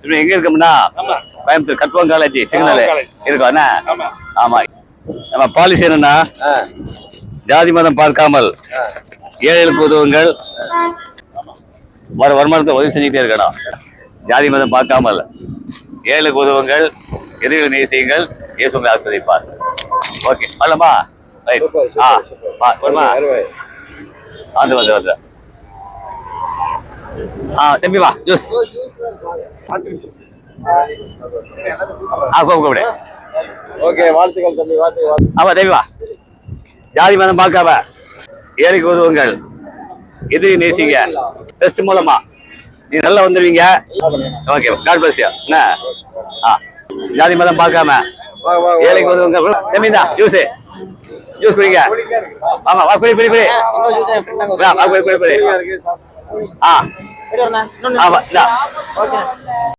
இப்ப எங்க இருக்கோம்னா கோயம்புத்தூர் கட்வம் காலேஜ் சிக்னல் இருக்கோம் என்ன. ஆமா, நம்ம பாலிசி என்னன்னா ஜாதி மதம் பார்க்காமல் ஏழைகளுக்கு உதவுங்கள், வருமானத்தை உதவி செஞ்சுட்டே இருக்கணும். ஜாதி மதம் பார்க்காமல் ஏழைகளுக்கு உதவுங்கள், எதிர்களை நேசியுங்கள், இயேசு உங்களை ஆசீர்வதிப்பார். ஓகே, வரலாமா? ரைட். வருமா? வந்து தம்பி வா, ஜூஸ் கூப்பிடு. ஓகே, வாழ்த்துக்கள் தம்பி, வாழ்த்துக்கள். ஆமா தம்பி வா. ஜாதி மதம் பார்க்காம ஏழைக்கு உதவுங்கள், எதிரி நேசிங்க. டெஸ்ட் மூலமா நீ நல்லா வந்துருவீங்க. Okay, God bless you. என்ன ஜாதி மதம் பார்க்காம ஏழைக்கு உதவுங்க. தம்பி தான் ஜூஸ் குடிங்க. ஆமா, வா குடி குடி குடி. வா குடி குடி குடி. ஆமா.